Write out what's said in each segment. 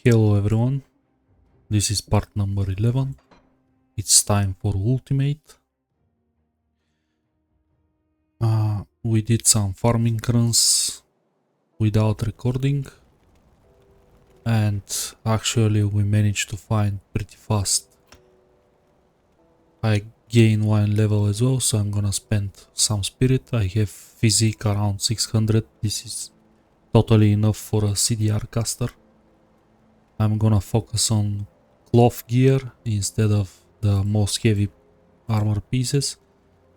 Hello everyone, this is part number 11. It's time for ultimate. We did some farming runs without recording, and actually we managed to find pretty fast. I gained 1 level as well, so I'm gonna spend some spirit. I have physique around 600. This is totally enough for a CDR caster. I'm gonna focus on cloth gear instead of the most heavy armor pieces.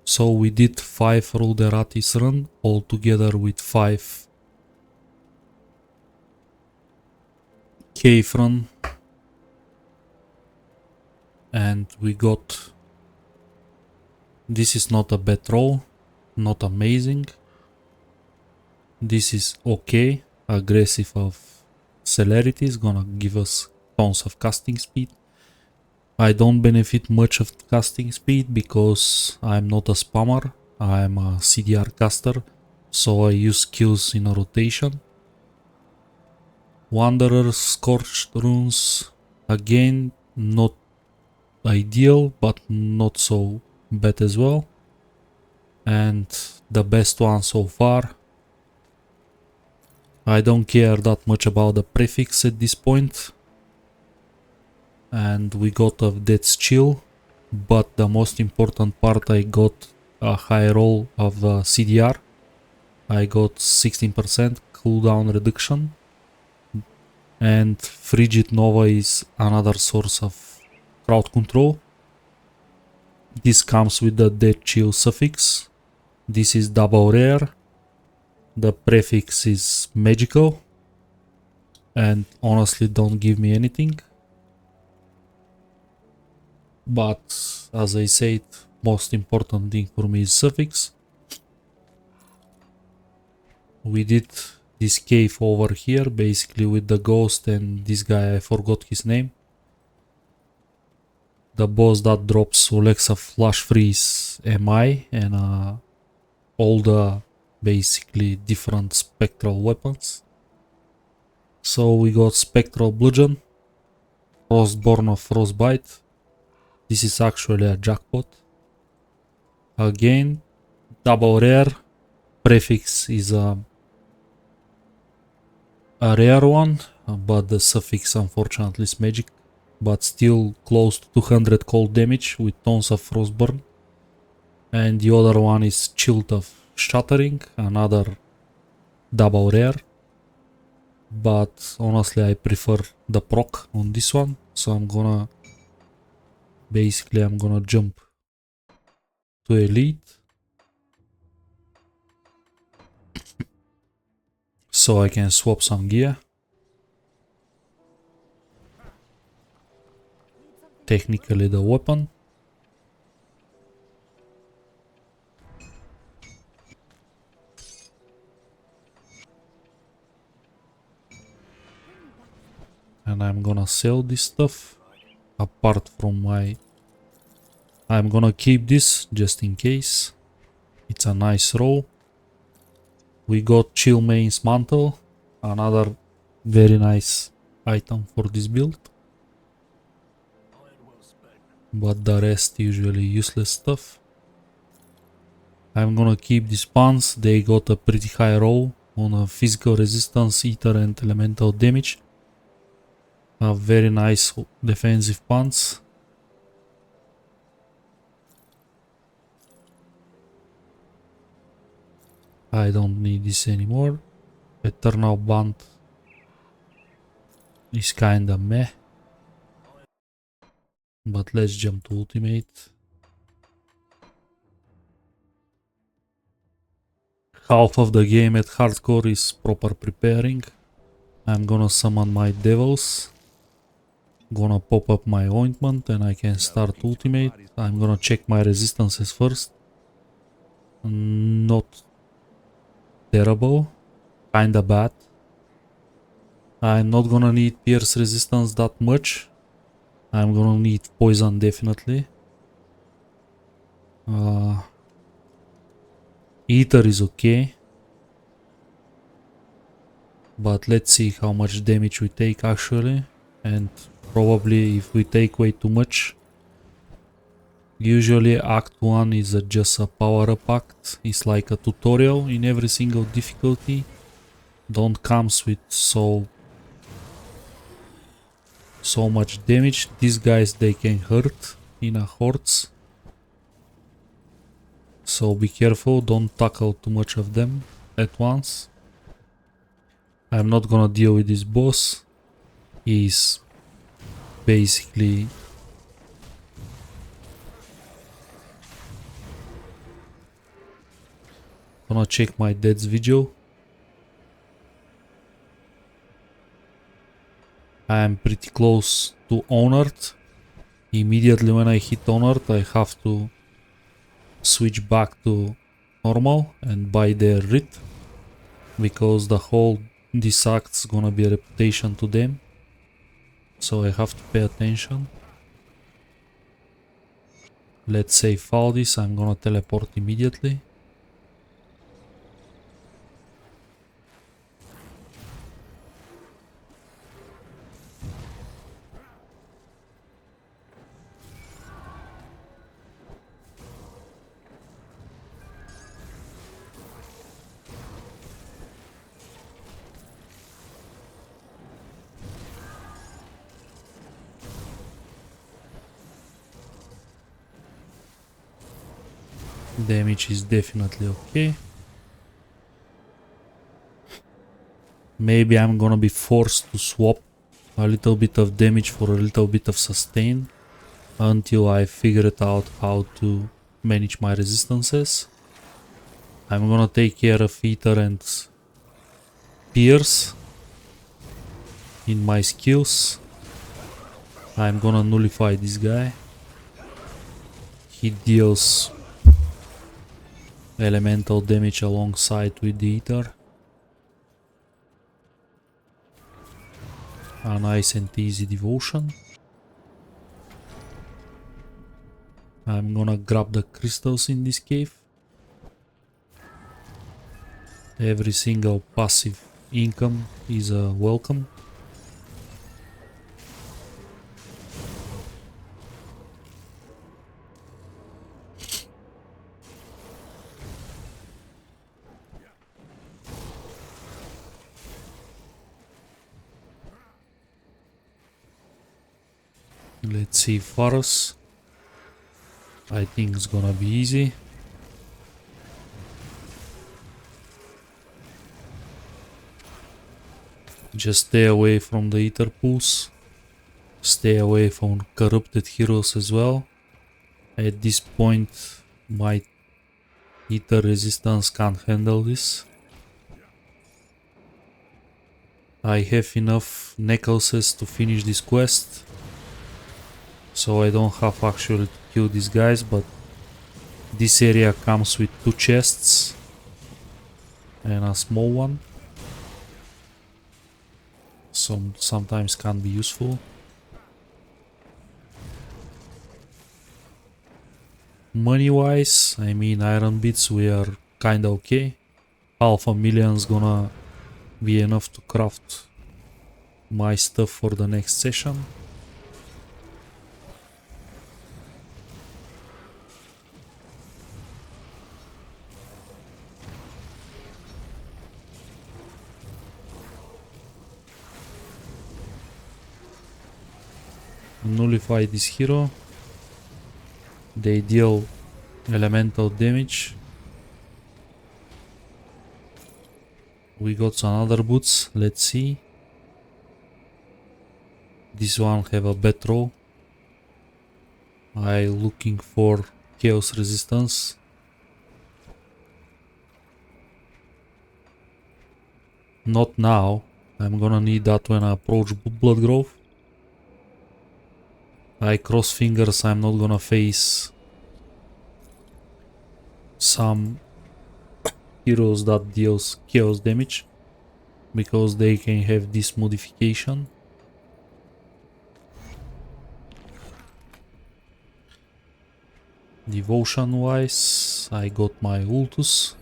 So we did 5 Ruderatis run all together with 5 cave run, and we got, this is not a bad roll, not amazing, this is okay. Aggressive of celerity is gonna give us tons of casting speed. I don't benefit much of casting speed because I'm not a spammer, I'm a CDR caster, so I use skills in a rotation. Wanderer, Scorched Runes, again not ideal but not so bad as well. And the best one so far, I don't care that much about the prefix at this point. And we got a Death's Chill, but the most important part, I got a high roll of the CDR. I got 16% cooldown reduction, and Frigid Nova is another source of crowd control. This comes with the Death Chill suffix. This is double rare. The prefix is magical, and honestly don't give me anything. But as I said, most important thing for me is suffix. We did this cave over here basically with the ghost and this guy, I forgot his name. The boss that drops Alexa Flash Freeze MI and all the basically different spectral weapons. So we got Spectral Bludgeon, Frostborn of Frostbite. This is actually a jackpot. Again, double rare. Prefix is a rare one, but the suffix unfortunately is magic. But still close to 200 cold damage with tons of Frostburn. And the other one is Child of Shattering, another double rare. But honestly I prefer the proc on this one, so I'm gonna jump to Elite so I can swap some gear. Technically the weapon. And I'm gonna sell this stuff. Apart from my... I'm gonna keep this just in case. It's a nice roll. We got Chill Main's Mantle. Another very nice item for this build. But the rest usually useless stuff. I'm gonna keep these pants. They got a pretty high roll on a physical resistance, ether and elemental damage. A very nice defensive pants. I don't need this anymore. Eternal Band is kinda meh. But let's jump to ultimate. Half of the game at hardcore is proper preparing. I'm gonna summon my devils. Gonna pop up my ointment and I can start ultimate. I'm gonna check my resistances first. Not terrible. Kinda bad. I'm not gonna need pierce resistance that much. I'm gonna need poison definitely. Ether is okay. But let's see how much damage we take actually. And probably if we take way too much, usually Act 1 is just a power up act. It's like a tutorial in every single difficulty. Don't comes with so much damage. These guys, they can hurt in a hordes. So be careful, don't tackle too much of them at once. I'm not gonna deal with this boss. He's basically gonna check my deaths video. I am pretty close to Honored. Immediately when I hit Honored, I have to switch back to normal and buy their writ, because the whole this act's gonna be a reputation to them, so I have to pay attention. Let's save all this. I'm gonna teleport immediately. Damage is definitely okay. Maybe I'm gonna be forced to swap a little bit of damage for a little bit of sustain until I figure it out how to manage my resistances. I'm gonna take care of Ether and Pierce in my skills. I'm gonna nullify this guy. He deals elemental damage alongside with the Ether. A nice and easy devotion. I'm gonna grab the crystals in this cave. Every single passive income is a welcome. Let's see Pharos. I think it's gonna be easy. Just stay away from the ether pools. Stay away from corrupted heroes as well. At this point, my ether resistance can't handle this. I have enough necklaces to finish this quest, so I don't have actually to kill these guys, but this area comes with 2 chests and a small one. Sometimes can be useful. Money wise, I mean iron bits we are kinda okay. Half a million's gonna be enough to craft my stuff for the next session. Nullify this hero. They deal elemental damage. We got some other boots, let's see. This one have a bat row. I looking for chaos resistance. Not now. I'm gonna need that when I approach Blood Grove. I cross fingers I'm not gonna face some heroes that deals chaos damage, because they can have this modification. Devotion wise, I got my Ultus.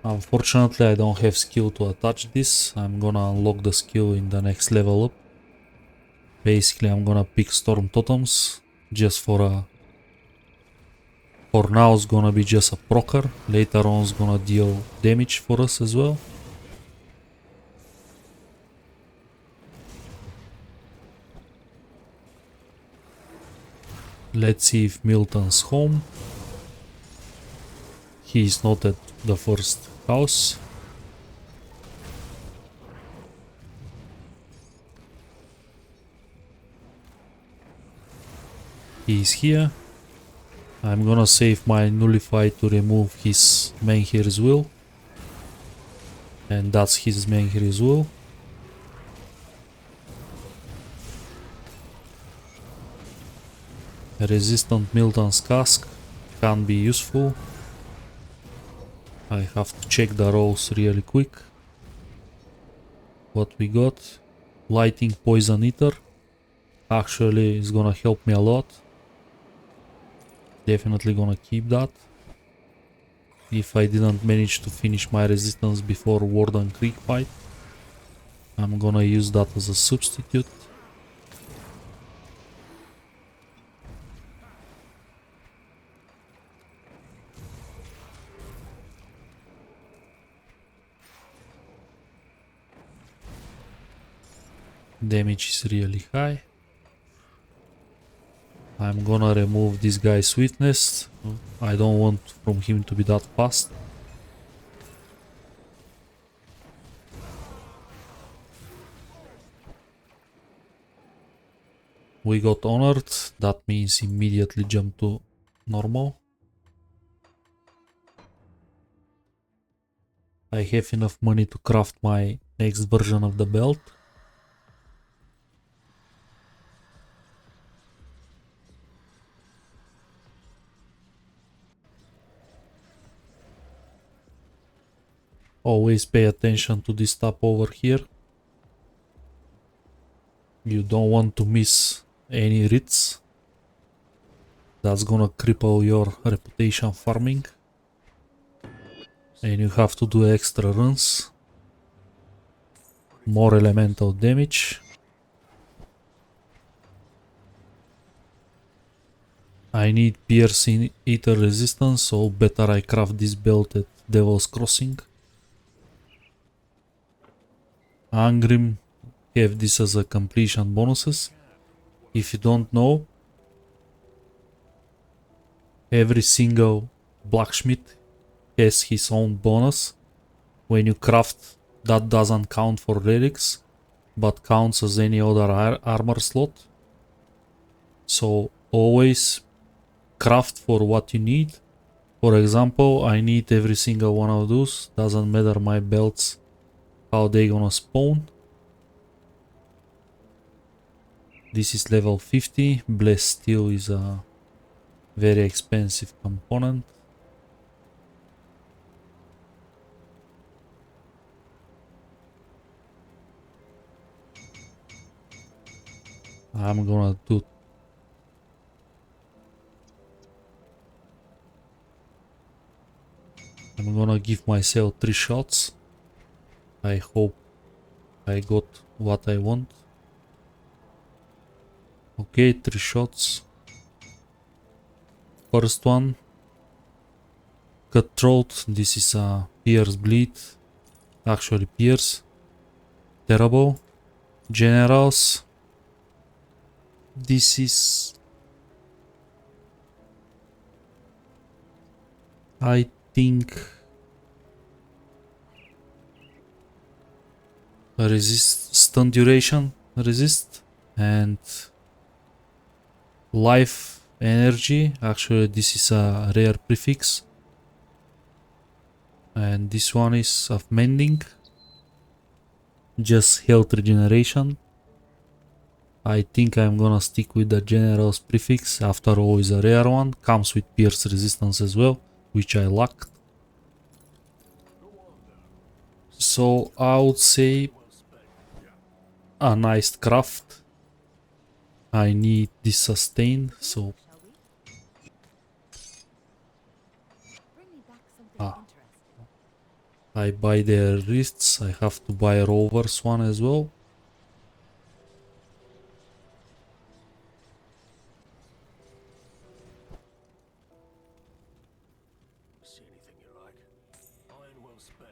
Unfortunately I don't have skill to attach this. I'm gonna unlock the skill in the next level up. Basically, I'm gonna pick Storm Totems just for now it's gonna be just a procer. Later on it's gonna deal damage for us as well. Let's see if Milton's home. He is not at the first house. He is here. I'm gonna save my Nullify to remove his Menhir's Will. And that's his Menhir's Will. Resistant Milton's Cask can be useful. I have to check the rolls really quick. What we got? Lighting Poison Eater. Actually, it's gonna help me a lot. Definitely gonna keep that. If I didn't manage to finish my resistance before Warden Creek fight, I'm gonna use that as a substitute. Damage is really high. I'm gonna remove this guy's Sweetness. I don't want from him to be that fast. We got Honored. That means immediately jump to normal. I have enough money to craft my next version of the belt. Always pay attention to this tab over here. You don't want to miss any writs. That's gonna cripple your reputation farming. And you have to do extra runs. More elemental damage. I need piercing ether resistance, so better I craft this belt at Devil's Crossing. Angrim have this as a completion bonuses. If you don't know, every single blacksmith has his own bonus. When you craft, that doesn't count for relics, but counts as any other armor slot. So always craft for what you need. For example, I need every single one of those. Doesn't matter my belts, how they gonna spawn. This is level 50. Blessed Steel is a very expensive component. I'm gonna give myself 3 shots. I hope I got what I want. Okay, 3 shots. First one, Cutthroat. This is a Pierce Bleed. Actually Pierce. Terrible. Generals. This is, I think, resist, stun duration, resist, and life energy. Actually this is a rare prefix, and this one is of mending, just health regeneration. I think I'm gonna stick with the general's prefix. After all, is a rare one, comes with pierce resistance as well, which I lacked. So I would say a nice craft. I need this sustain, so I buy their wrists. I have to buy Rover's one as well.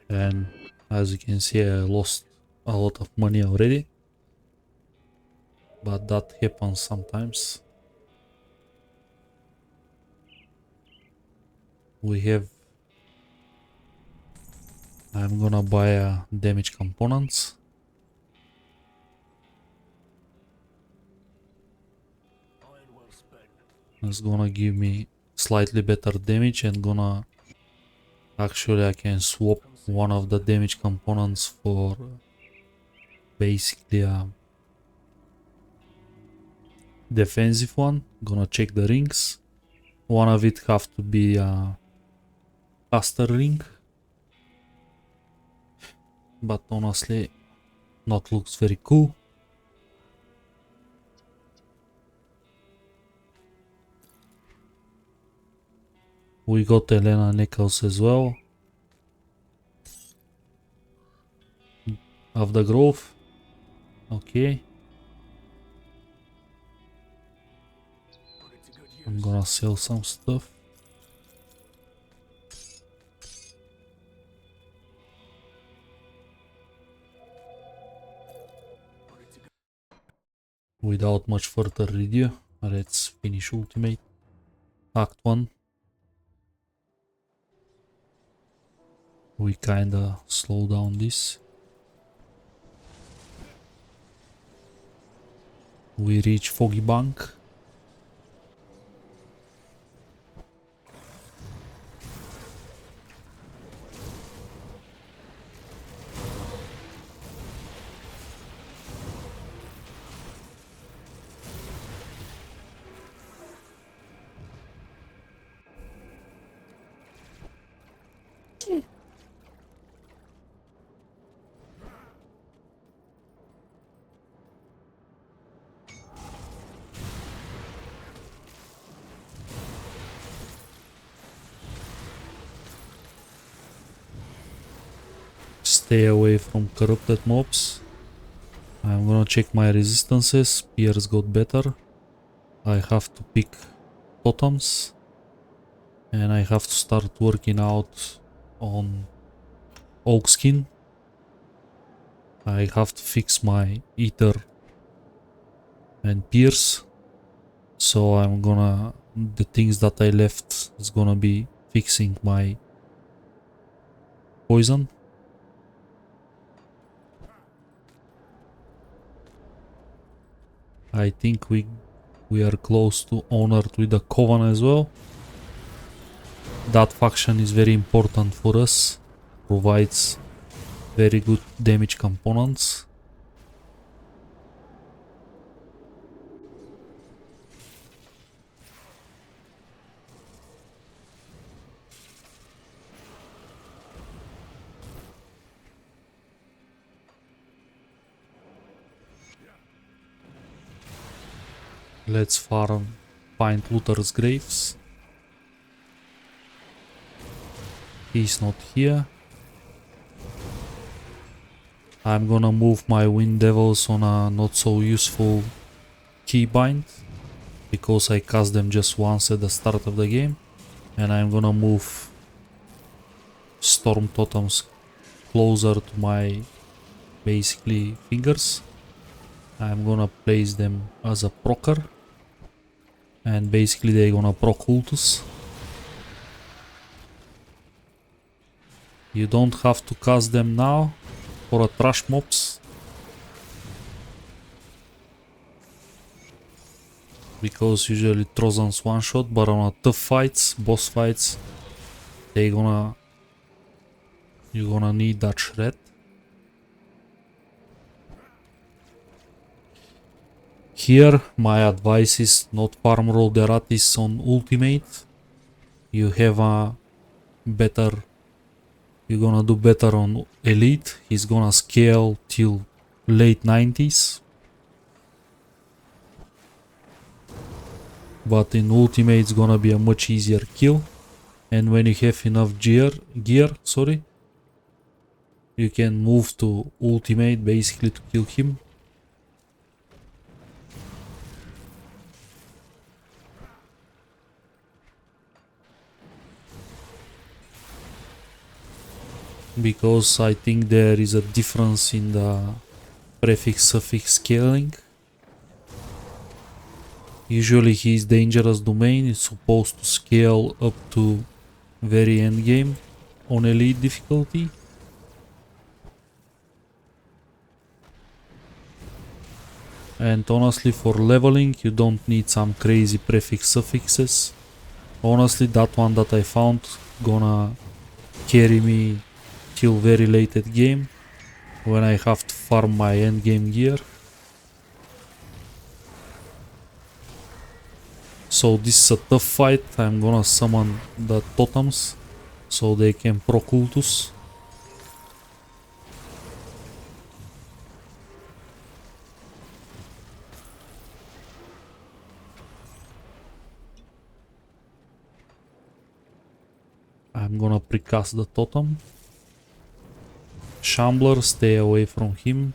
And as you can see, I lost a lot of money already. But that happens sometimes. We have... I'm gonna buy damage components. It's gonna give me slightly better damage and gonna... Actually, I can swap one of the damage components for basically a defensive one. Gonna check the rings. One of it have to be a caster ring. But honestly, not looks very cool. We got Elena Nichols as well. Of the Grove. Okay. I'm gonna sell some stuff. Without much further ado, let's finish Ultimate. Act 1. We kinda slow down this. We reach Foggy Bank. Stay away from corrupted mobs. I'm gonna check my resistances. Spears got better. I have to pick totems. And I have to start working out on oak skin. I have to fix my ether and pierce. So I'm gonna... The things that I left is gonna be fixing my poison. I think we are close to honored with the Coven as well. That faction is very important for us. Provides very good damage components. Let's find Luther's graves. He's not here. I'm gonna move my Wind Devils on a not so useful keybind, because I cast them just once at the start of the game. And I'm gonna move Storm Totems closer to my basically fingers. I'm gonna place them as a procer. And basically they're gonna proc Cultus. You don't have to cast them now for a trash mobs. Because usually Trozan's one shot, but on a tough fights, boss fights, you're gonna need that shred. Here my advice is not farm roll the Ratis on ultimate. You have a better... You're gonna do better on elite. He's gonna scale till late 90s. But in ultimate it's gonna be a much easier kill. And when you have enough gear, you can move to ultimate basically to kill him. because I think there is a difference in the prefix-suffix scaling. Usually his dangerous domain is supposed to scale up to very endgame on elite difficulty. And honestly, for leveling you don't need some crazy prefix suffixes. Honestly, that one that I found gonna carry me till very late at game when I have to farm my endgame gear. So this is a tough fight. I'm gonna summon the totems so they can pro cultus. I'm gonna precast the totem. Shambler, stay away from him.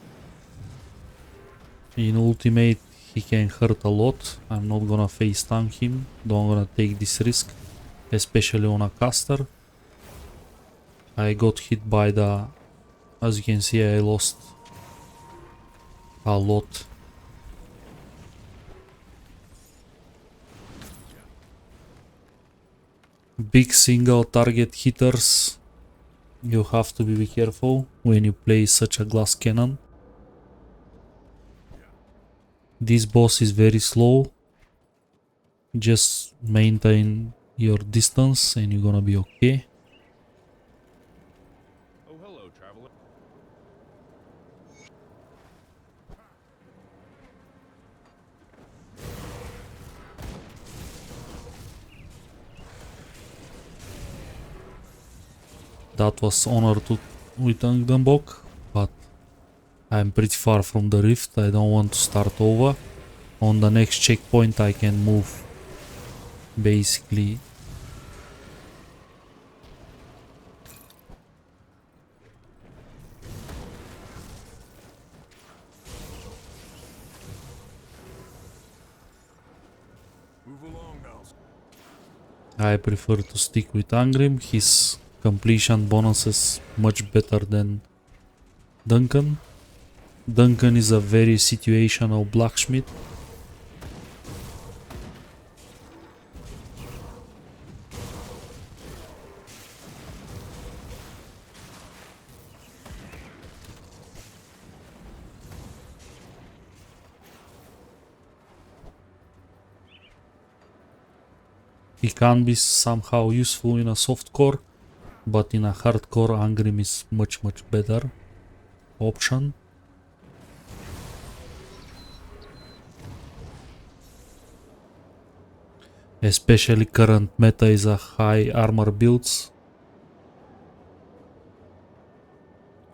In ultimate he can hurt a lot. I'm not gonna face tank him. Don't gonna take this risk, especially on a caster. I got hit by the... As you can see, I lost a lot. Big single target hitters. You have to be careful when you play such a glass cannon. This boss is very slow. Just maintain your distance and you're gonna be okay. Oh, hello, traveler. That was honor to with Angdenbok, but I'm pretty far from the rift. I don't want to start over. On the next checkpoint I can move basically. Move along now. I prefer to stick with Angrim. His completion bonuses much better than Duncan. Duncan is a very situational blacksmith. He can be somehow useful in a softcore, but in a hardcore Angrim is much better option. Especially current meta is a high armor builds.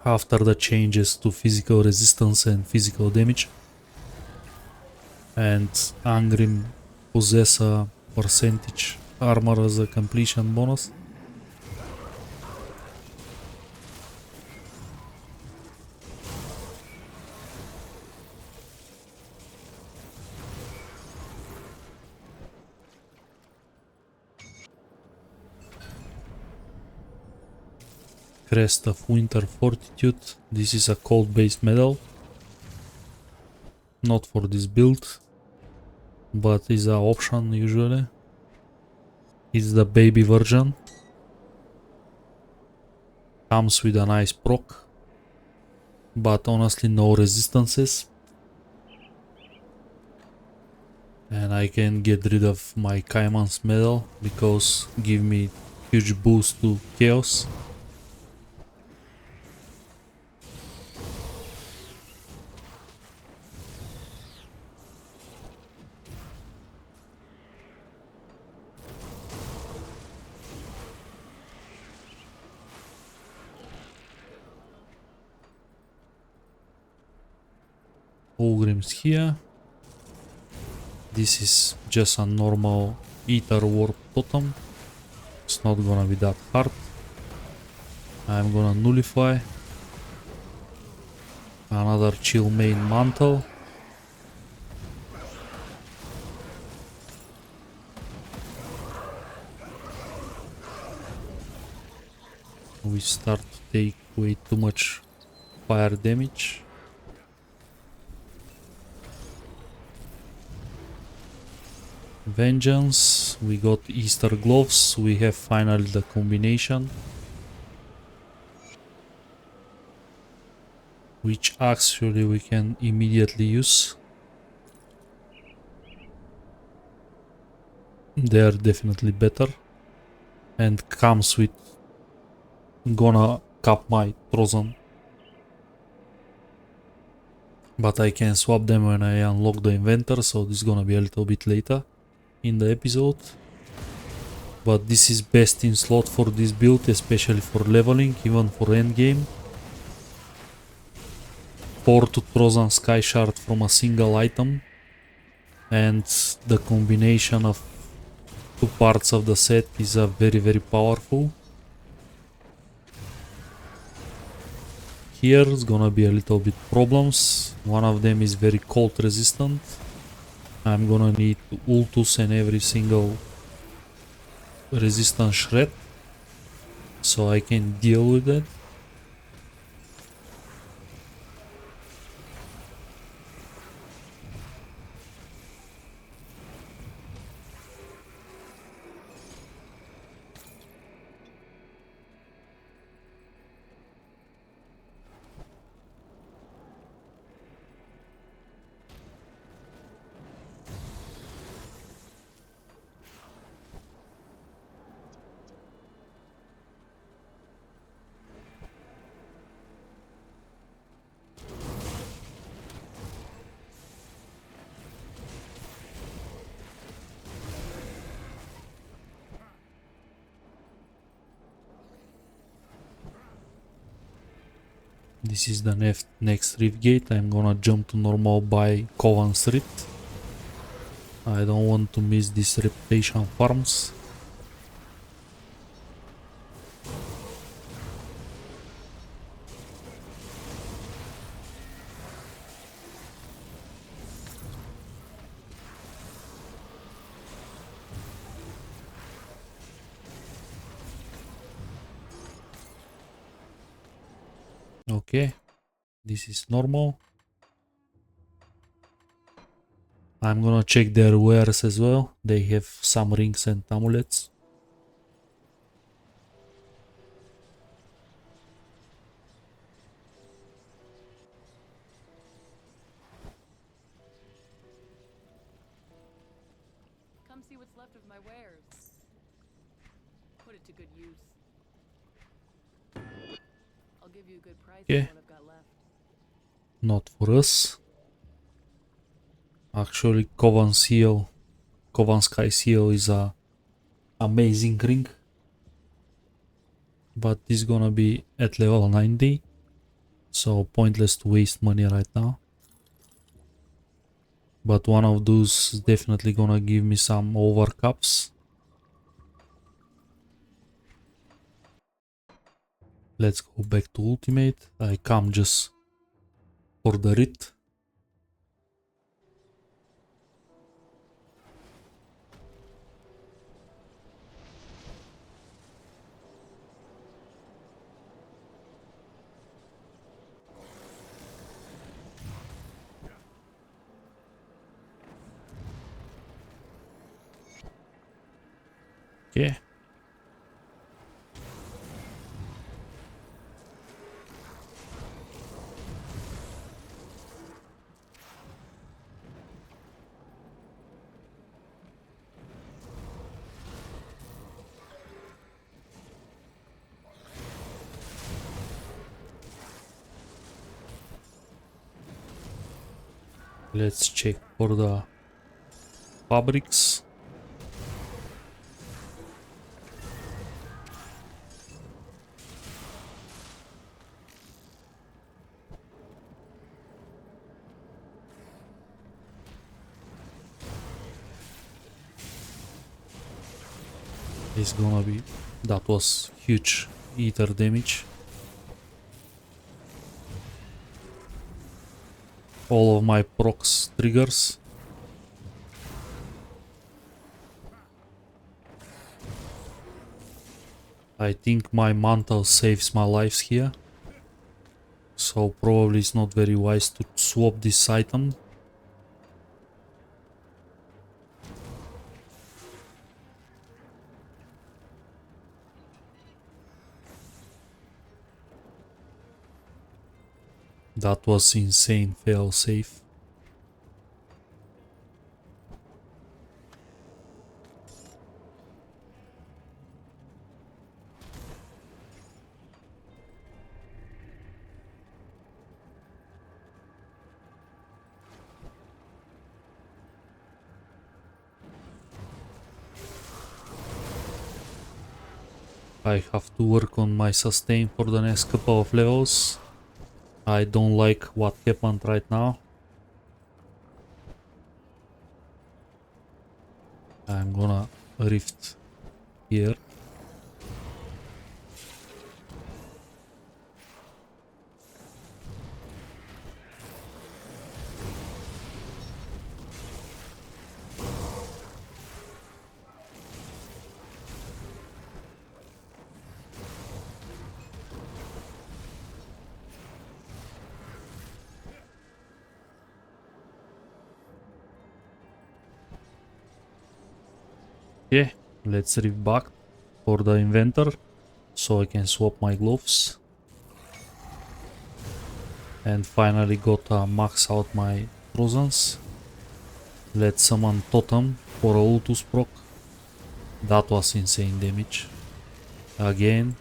After the changes to physical resistance and physical damage. And Angrim possess a percentage armor as a completion bonus. Crest of Winter Fortitude. This is a cold based medal. Not for this build, but is an option usually. It's the baby version. Comes with a nice proc, but honestly no resistances. And I can get rid of my Kaiman's medal because give me huge boost to chaos. Ulgrim's here. This is just a normal Ether Warp Totem. It's not gonna be that hard. I'm gonna nullify. Another chill main mantle. we start to take way too much fire damage. Vengeance, we got Easter gloves, we have finally the combination, which actually we can immediately use. They are definitely better and comes with gonna cap my Trozan, but I can swap them when I unlock the inventor, so this is gonna be a little bit later in the episode. But this is best in slot for this build, especially for leveling, even for endgame. 4 to Trozan Sky Shard from a single item, and the combination of two parts of the set is very powerful. Here is gonna be a little bit problems. One of them is very cold resistant. I'm gonna need ultus and every single resistance shred so I can deal with that. This is the next rift gate. I'm gonna jump to normal by Kovan's Rift. I don't want to miss these reputation farms. Okay, this is normal. I'm gonna check their wares as well. They have some rings and amulets. Come see what's left of my wares. Put it to good use. I'll give you a good price for what I've got left. Not for us. Actually, Kovan Sky Seal is a amazing ring, but this is gonna be at level 90, so pointless to waste money right now. But one of those is definitely gonna give me some overcaps. Let's go back to ultimate. I come just for the writ. Okay. Let's check for the fabrics. It's gonna be, that was huge ether damage. All of my procs triggers. I think my mantle saves my lives here. So probably it's not very wise to swap this item. That was insane fail safe. I have to work on my sustain for the next couple of levels. I don't like what happened right now. I'm gonna rift here. Okay, let's rift back for the inventor so I can swap my gloves. And finally got max out my Trozans. Let's summon Totem for a Ultus proc. That was insane damage. Again.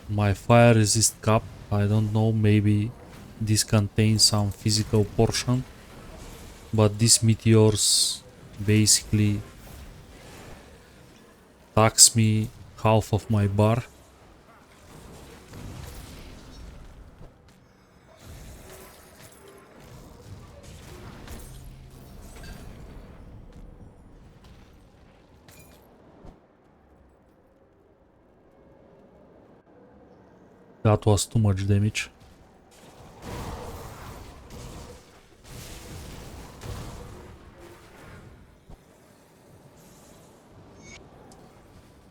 My fire resist cap. I don't know, maybe this contains some physical portion. But these meteors basically tax me half of my bar. That was too much damage.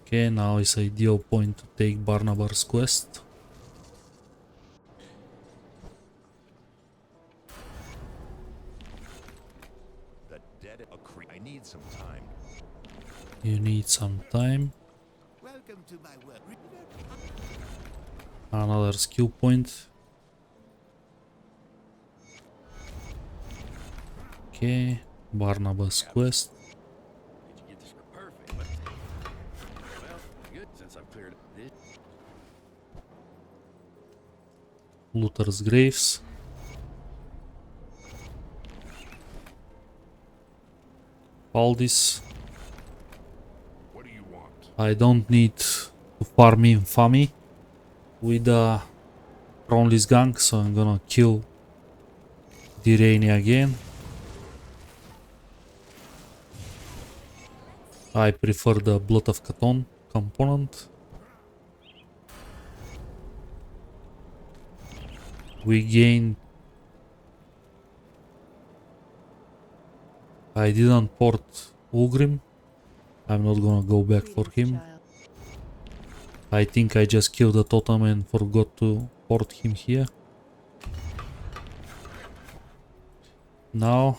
Okay, now is ideal point to take Barnabas quest. The dead I need some time. You need some time. Welcome to my work. Another skill point. Okay, Barnabas quest. Did you get this perfect? Well, good since I've cleared this. Luther's graves. All this. What do you want? I don't need to farm infamy with the Throneless gang, so I'm gonna kill Dirani again. I prefer the Blood of Catan component. We gain. I didn't port Ulgrim. I'm not gonna go back for him. I think I just killed the totem and forgot to port him here. Now,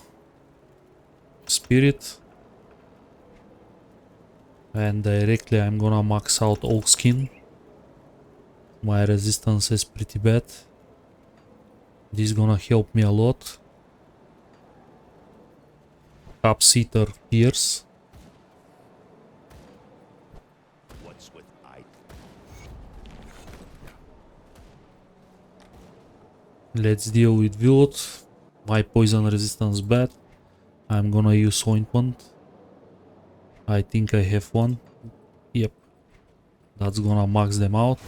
Spirit. And directly I'm gonna max out Oak Skin. My resistance is pretty bad. This is gonna help me a lot. Capseater Pierce. What's with Let's deal with Willow. My poison resistance bad. I'm gonna use ointment. I think I have one. Yep. That's gonna max them out.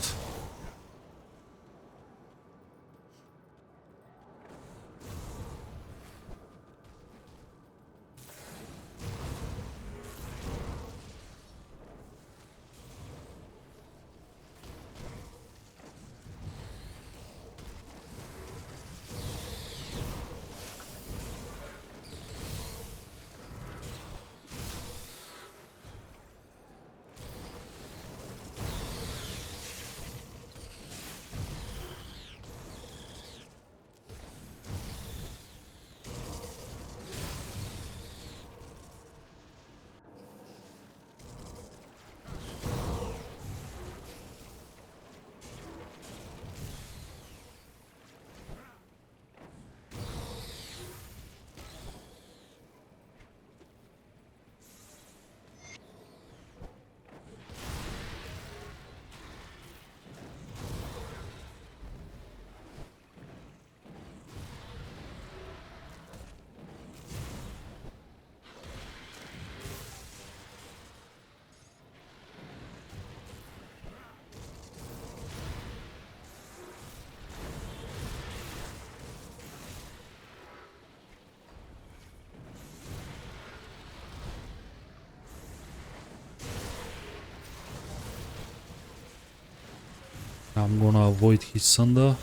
I'm gonna avoid his Sunder.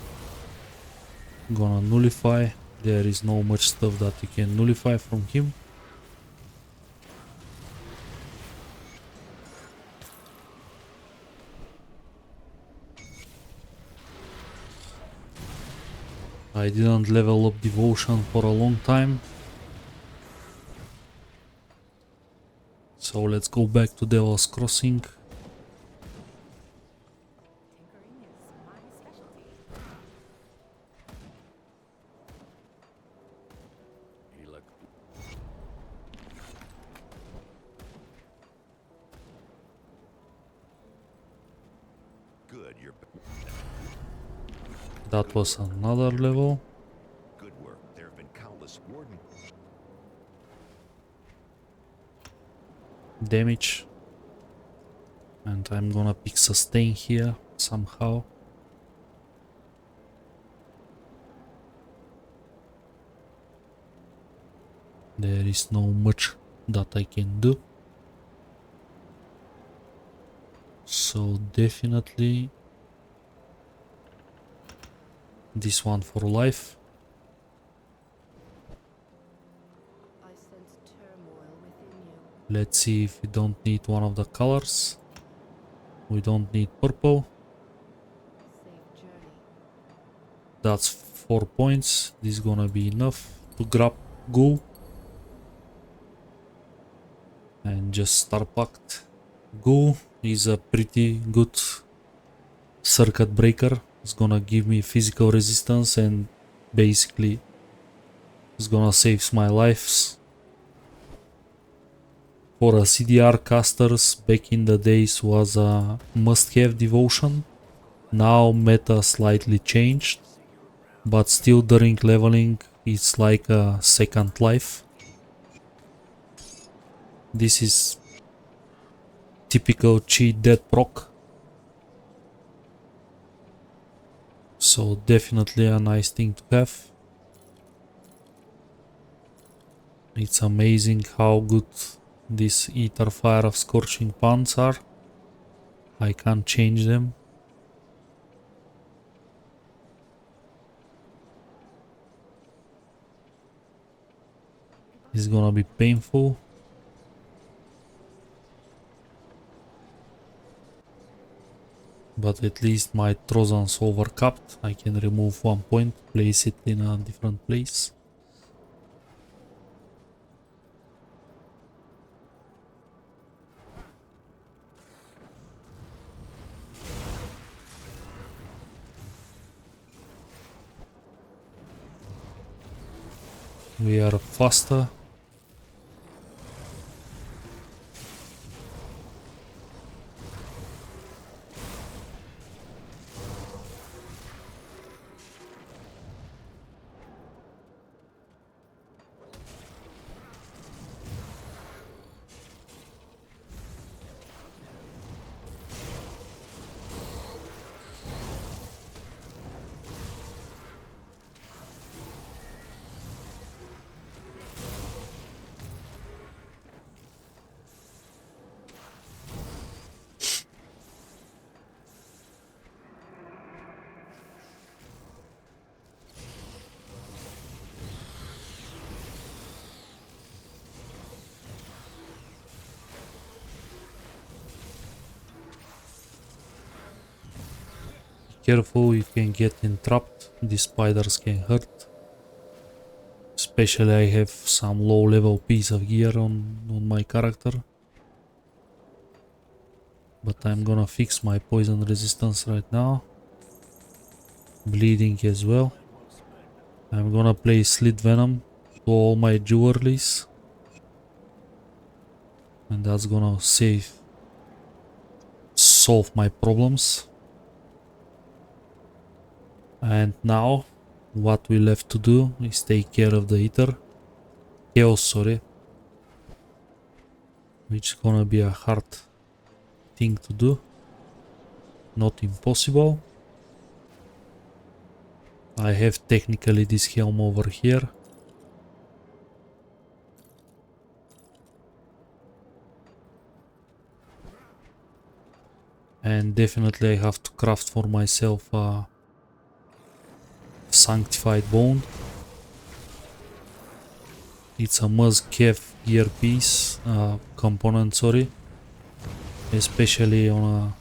Gonna nullify. There is no much stuff that you can nullify from him. I didn't level up devotion for a long time. So let's go back to Devil's Crossing. Tinkering is my specialty. Any luck? Good, you're That was another level. good work. There have been countless warden. Damage. And I'm gonna pick sustain here somehow. There is no much that I can do. So definitely this one for life. I sense turmoil within you. Let's see if we don't need one of the colors. We don't need purple. Safe journey. That's 4 points. This is gonna be enough to grab ghoul. And just start packed. Ghoul is a pretty good circuit breaker. It's gonna give me physical resistance and basically it's gonna save my lives. For a CDR casters back in the days was a must-have devotion. Now meta slightly changed, but still during leveling it's like a second life. This is typical cheat death proc. So definitely a nice thing to have. It's amazing how good these Ether Fire of Scorching Pants are. I can't change them. It's gonna be painful. But at least my Trozan's overcapped. I can remove 1 point, place it in a different place. We are faster. Careful, you can get entrapped. These spiders can hurt. Especially I have some low level piece of gear on my character. But I'm gonna fix my poison resistance right now. Bleeding as well. I'm gonna play Slit Venom to all my jewelries. And that's gonna solve my problems. And now what we left to do is take care of the Ether. Chaos, sorry. Which is gonna be a hard thing to do. Not impossible. I have technically this helm over here. And definitely I have to craft for myself a sanctified bone. It's a must-have gear piece, component, sorry, especially on a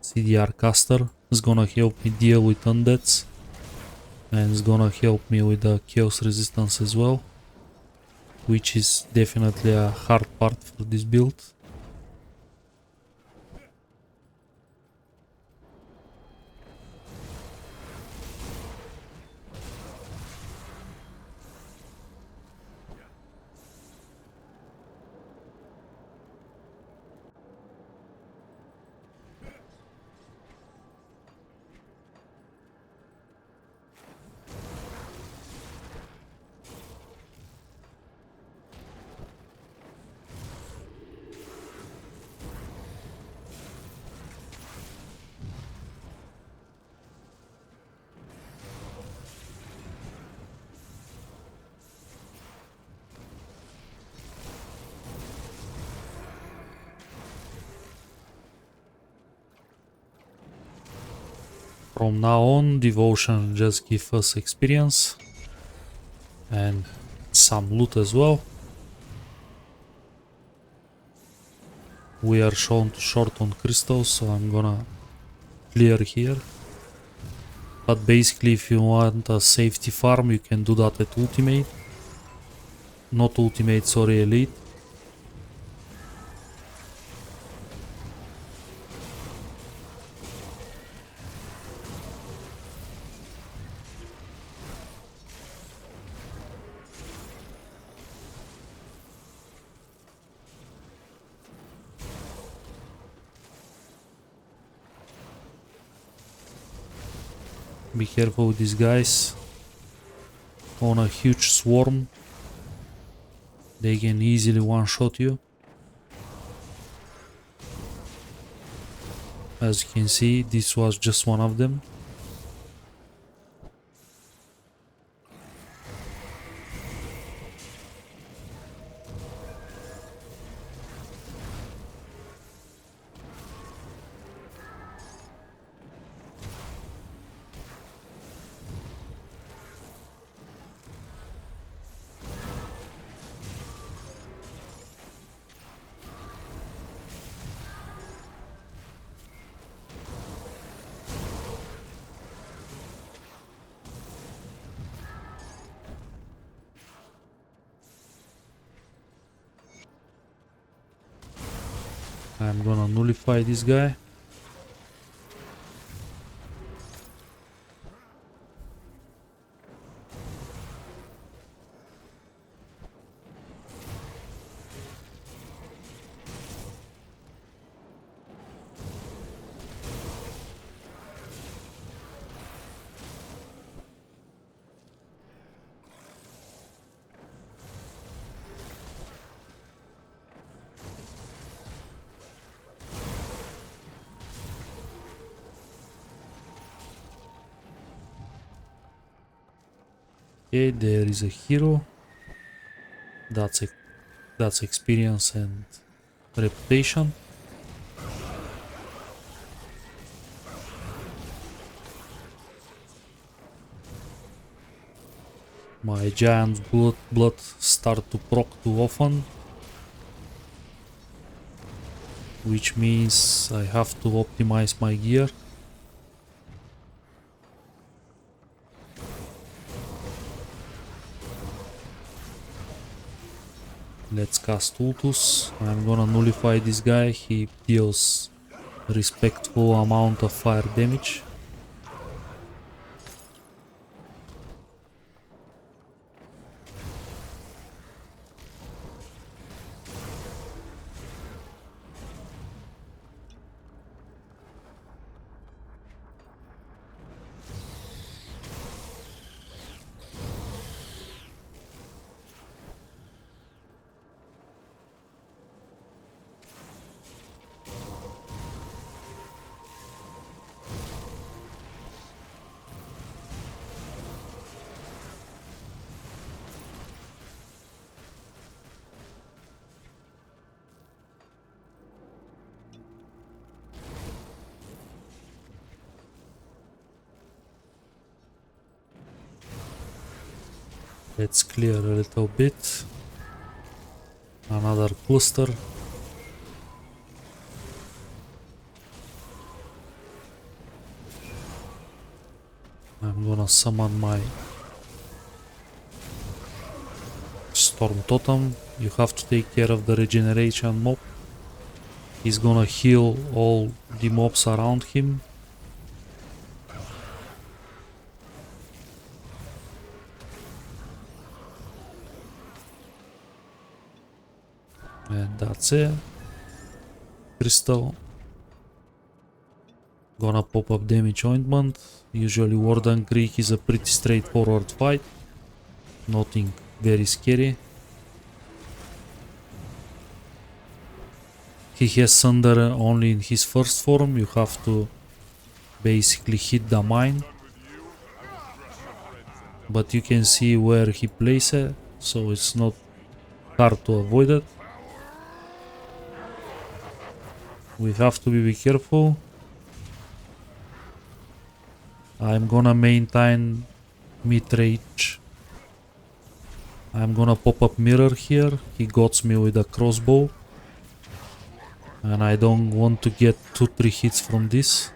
CDR caster. It's gonna help me deal with undeads, and it's gonna help me with the chaos resistance as well, which is definitely a hard part for this build. From now on, devotion just give us experience and some loot as well. We are shown short on crystals, so I'm gonna clear here. But basically, if you want a safety farm, you can do that at ultimate. Not ultimate, sorry, elite. Be careful with these guys. On a huge swarm, they can easily one-shot you. As you can see, this was just one of them. I'm gonna nullify this guy. Okay, there is a hero. That's experience and reputation. My giant blood start to proc too often, which means I have to optimize my gear. Let's cast Ultus. I'm gonna nullify this guy. He deals respectful amount of fire damage. Let's clear a little bit. Another cluster. I'm gonna summon my Storm Totem. You have to take care of the regeneration mob. He's gonna heal all the mobs around him. And that's it. Crystal. Gonna pop up damage ointment. Usually Warden Creek is a pretty straightforward fight. Nothing very scary. He has Thunder only in his first form. You have to basically hit the mine. But you can see where he places it, so it's not hard to avoid it. We have to be careful. I'm gonna maintain mid-range. I'm gonna pop up mirror here. He got me with a crossbow. And I don't want to get 2-3 hits from this.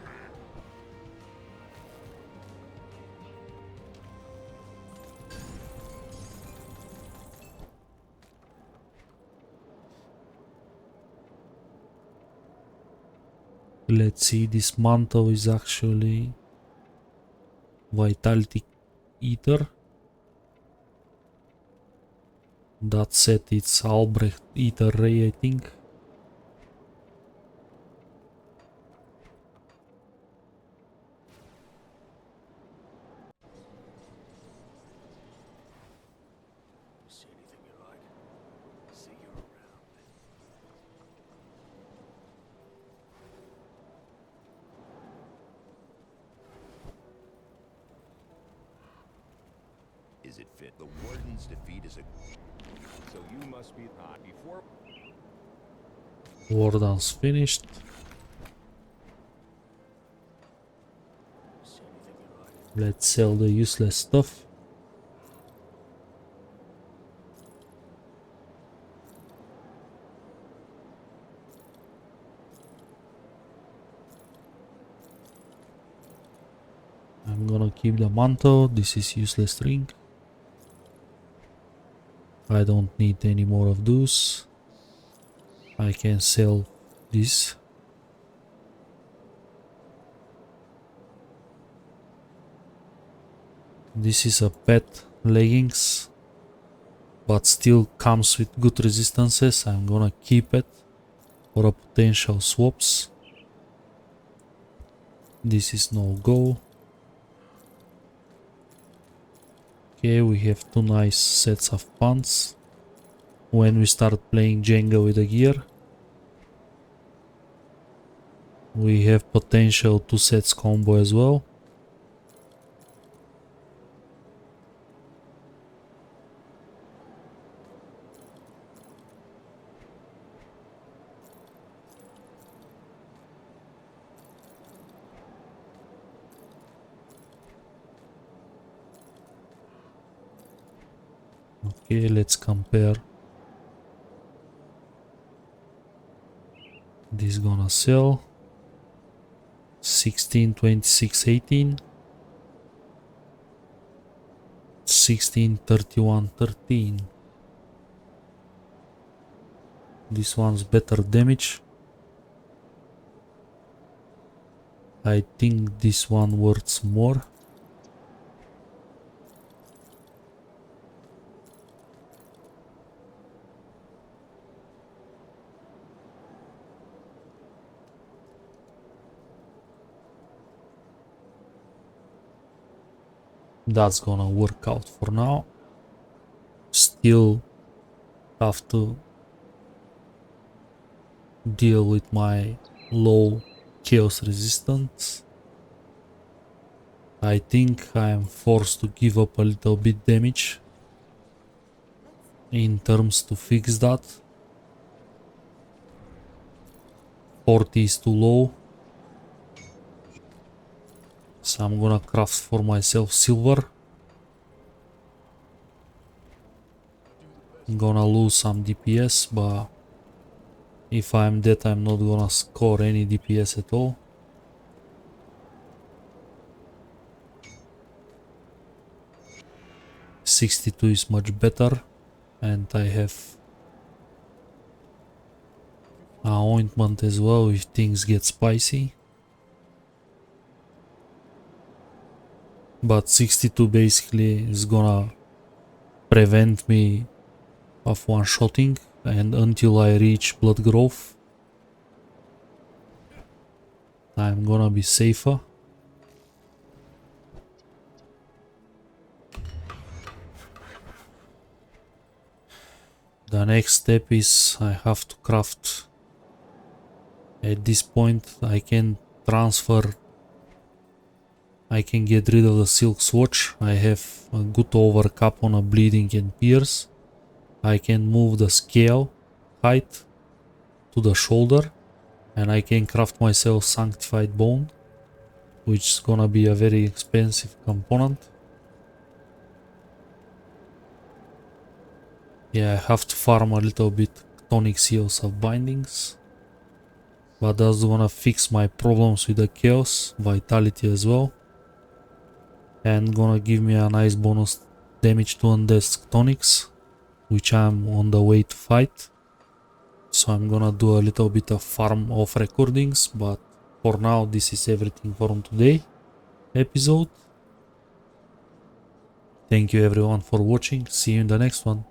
Let's see, this mantle is actually Vitality Eater. That set it's Albrecht Eater Ray, I think. See anything you like? See you around. Is it fit? The Warden's defeat is a... So you must be not before... Warden's finished. See anything you like? Let's sell the useless stuff. I'm gonna keep the mantle. This is useless string. I don't need any more of those. I can sell this. This is a pet leggings, but still comes with good resistances. I'm gonna keep it for a potential swaps. This is no go. Okay, we have two nice sets of pants. When we start playing Jenga with the gear, we have potential 2 sets combo as well. Okay, let's compare. This gonna sell 16, 26, 18, 16, 31, 13. This one's better damage. I think this one worth more. That's gonna work out for now. Still have to deal with my low chaos resistance. I think I am forced to give up a little bit damage in terms to fix that. 40 is too low. So I'm gonna craft for myself silver. gonna lose some DPS, but if I'm dead, I'm not gonna score any DPS at all. $62 is much better, and I have an ointment as well if things get spicy. But 62 basically is gonna prevent me of one-shotting, and until I reach blood growth I'm gonna be safer. The next step is I have to craft. At this point I can transfer, I can get rid of the silk swatch. I have a good overcap on a bleeding and pierce. I can move the scale height to the shoulder, and I can craft myself sanctified bone, which is gonna be a very expensive component. Yeah, I have to farm a little bit tonic seals of bindings, but that's gonna fix my problems with the chaos vitality as well, and gonna give me a nice bonus damage to undead tonics, which I'm on the way to fight. So I'm gonna do a little bit of farm off recordings, but for now this is everything from today episode. Thank you everyone for watching, see you in the next one.